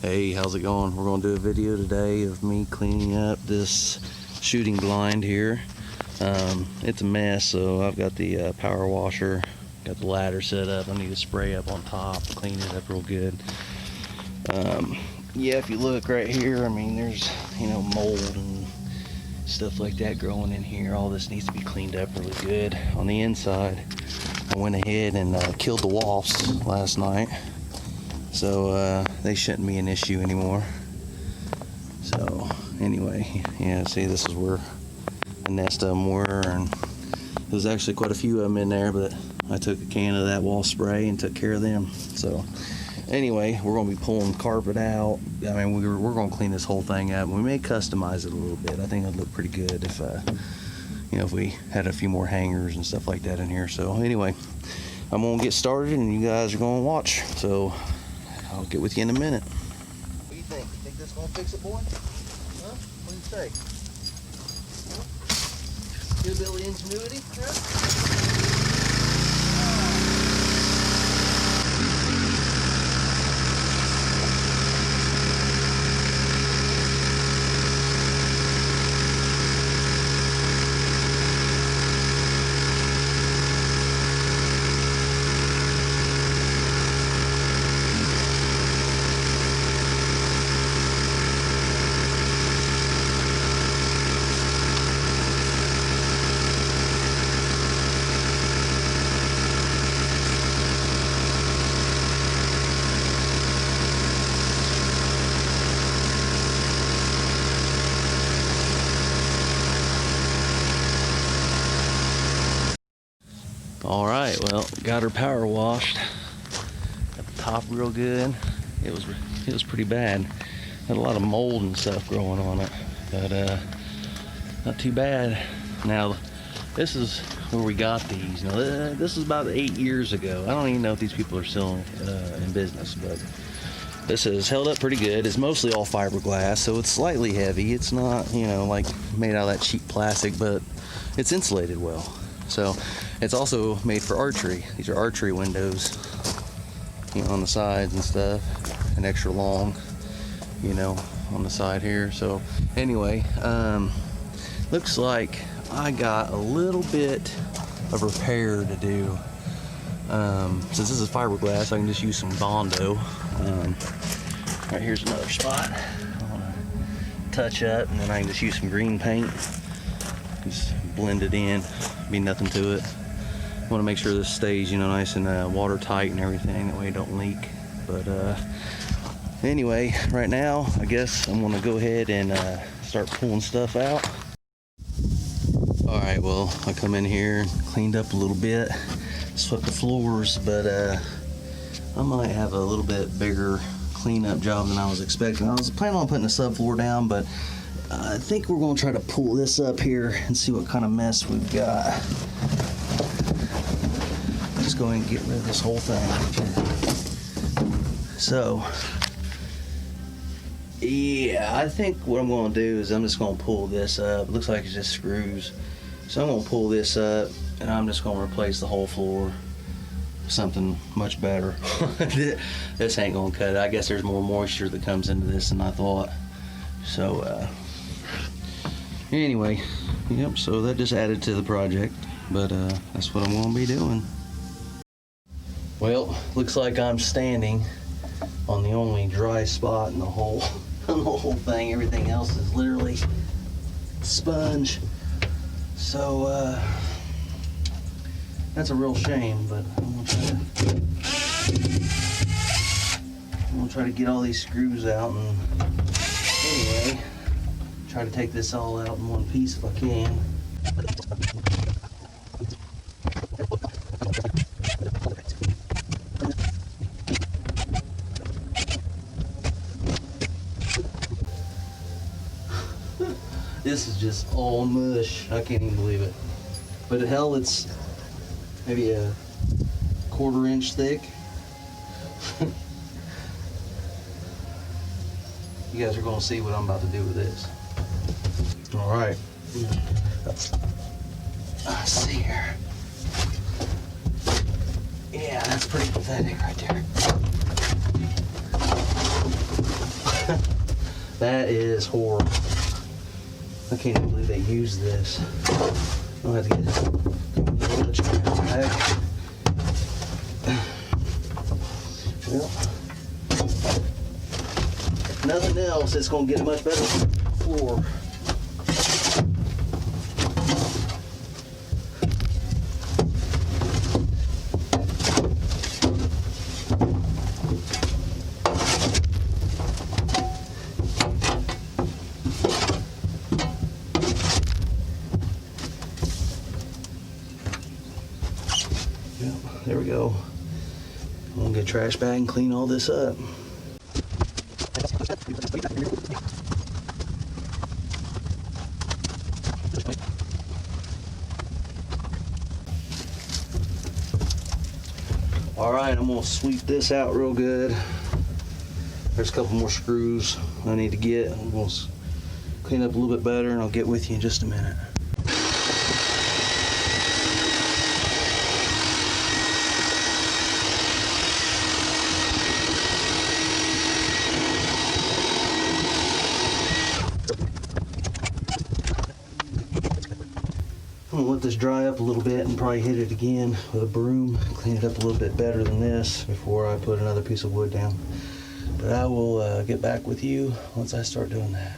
Hey, how's it going? We're gonna do a video today of me cleaning up this shooting blind here. It's a mess, so I've got the power washer, got the ladder set up. I need to spray up on top, clean it up real good. Yeah, if you look right here, I mean, there's, mold and stuff like that growing in here. All this needs to be cleaned up really good. On the inside, I went ahead and killed the wasps last night. So they shouldn't be an issue anymore. So anyway, yeah, see, this is where a nest of them were, and there's actually quite a few of them in there, but I took a can of that wasp spray and took care of them. So anyway, we're going to be pulling carpet out. I mean, we're going to clean this whole thing up. We may customize it a little bit. I think it'd look pretty good if if we had a few more hangers and stuff like that in here. So anyway, I'm going to get started and you guys are going to watch. So I'll get with you in a minute. What do you think? You think this is going to fix it, boy? Huh? What do you say? Huh? Hillbilly ingenuity? Huh? All right, well, got her power washed. Got the top real good. It was pretty bad. Had a lot of mold and stuff growing on it, but not too bad. Now, this is where we got these. Now, this is about 8 years ago. I don't even know if these people are still in business, but this has held up pretty good. It's mostly all fiberglass, so it's slightly heavy. It's not, like made out of that cheap plastic, but it's insulated well. So it's also made for archery. These are archery windows, on the sides and stuff, and extra long, on the side here. So anyway, looks like I got a little bit of repair to do. Since this is fiberglass, I can just use some Bondo. Right here's another spot I want to touch up, and then I can just use some green paint. Just blend it in, be nothing to it. I want to make sure this stays, nice and watertight and everything, that way it don't leak. But anyway, right now, I guess I'm gonna go ahead and start pulling stuff out. All right, well, I come in here and cleaned up a little bit, swept the floors, but I might have a little bit bigger cleanup job than I was expecting. I was planning on putting a subfloor down, but I think we're going to try to pull this up here and see what kind of mess we've got. Just go ahead and get rid of this whole thing. So, yeah, I think what I'm going to do is I'm just going to pull this up. It looks like it's just screws. So I'm going to pull this up and I'm just going to replace the whole floor with something much better. This ain't going to cut it. I guess there's more moisture that comes into this than I thought. So, anyway, yep, so that just added to the project, but that's what I'm going to be doing. Well, looks like I'm standing on the only dry spot in the whole thing. Everything else is literally sponge. So that's a real shame, but I'm gonna try to get all these screws out, and anyway, try to take this all out in one piece if I can. This is just all mush. I can't even believe it. But hell, it's maybe a 1/4 inch thick. You guys are going to see what I'm about to do with this. All right. Let's see here. Yeah, that's pretty pathetic right there. That is horrible. I can't even believe they used this. I'll have to get the trash back. Well, if nothing else, it's gonna get much better floor. There we go. I'm gonna get a trash bag and clean all this up. All right, I'm gonna sweep this out real good. There's a couple more screws I need to get. I'm gonna clean up a little bit better and I'll get with you in just a minute. I'm gonna let this dry up a little bit and probably hit it again with a broom, clean it up a little bit better than this before I put another piece of wood down. But I will get back with you once I start doing that.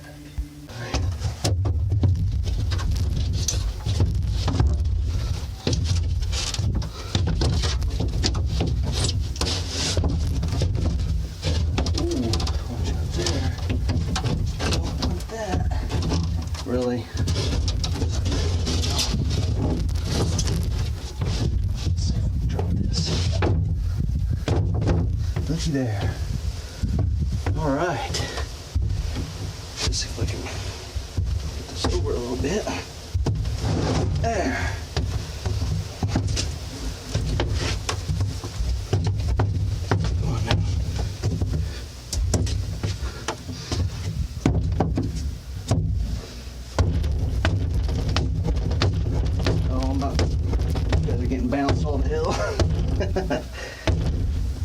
Ooh, watch out there. Don't want that. Really? Looky there. All right. Let's see if I can get this over a little bit. There. Come on now. Oh, I'm about to, you guys are getting bounced on the hill.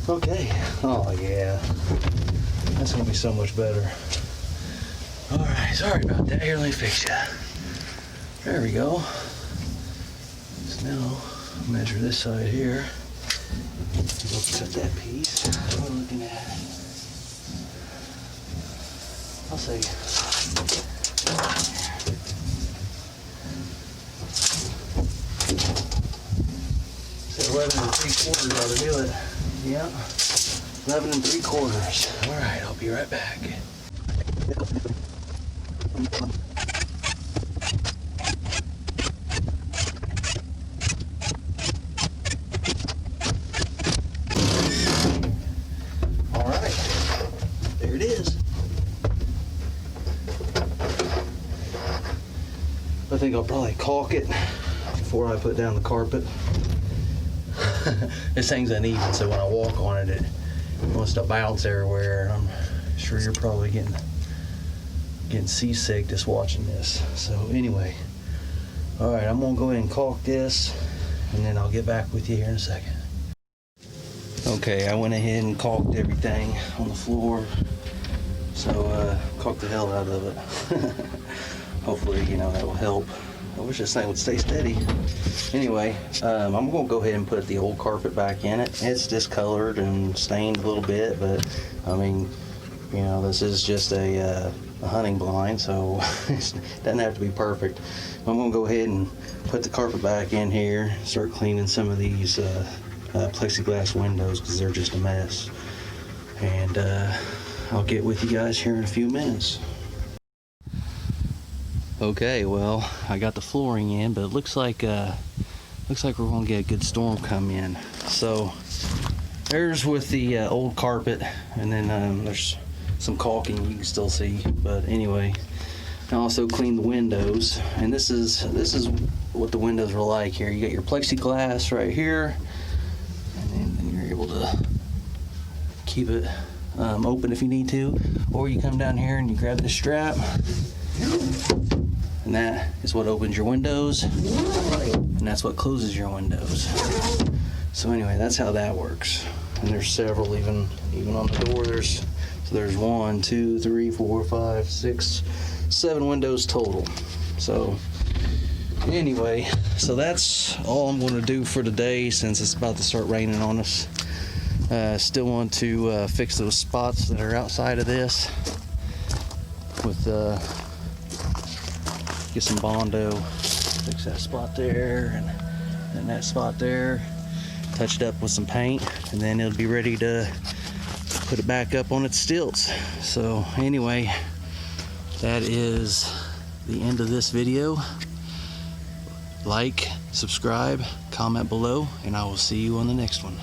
Okay. Oh yeah. That's gonna be so much better. All right. Sorry about that. Here, let me fix you. There we go. So now measure this side here. We'll cut that piece. What we're looking at. I'll say. So 11 3/4 ought to do it. Yep, 11 3/4. All right, I'll be right back. All right, there it is. I think I'll probably caulk it before I put down the carpet. This thing's uneven, so when I walk on it, it wants to bounce everywhere. I'm sure you're probably getting seasick just watching this. So anyway, all right, I'm gonna go ahead and caulk this, and then I'll get back with you here in a second. Okay, I went ahead and caulked everything on the floor. So caulked the hell out of it. Hopefully, that will help. I wish this thing would stay steady. Anyway, I'm gonna go ahead and put the old carpet back in it. It's discolored and stained a little bit, but I mean, this is just a hunting blind, so it doesn't have to be perfect. I'm gonna go ahead and put the carpet back in here, start cleaning some of these plexiglass windows because they're just a mess. And I'll get with you guys here in a few minutes. Okay, well, I got the flooring in, but it looks like we're gonna get a good storm come in. So there's with the old carpet, and then there's some caulking you can still see. But anyway, I also cleaned the windows, and this is what the windows are like here. You got your plexiglass right here, and then you're able to keep it open if you need to, or you come down here and you grab the strap. And that is what opens your windows, and that's what closes your windows. So anyway, that's how that works. And there's several, even on the door, there's So there's 1, 2, 3, 4, 5, 6, 7 windows total. So anyway, so that's all I'm going to do for today since it's about to start raining on us. Still want to fix those spots that are outside of this with get some Bondo, fix that spot there and that spot there, touch it up with some paint, and then it'll be ready to put it back up on its stilts. So anyway, that is the end of this video. Like, subscribe, comment below, and I will see you on the next one.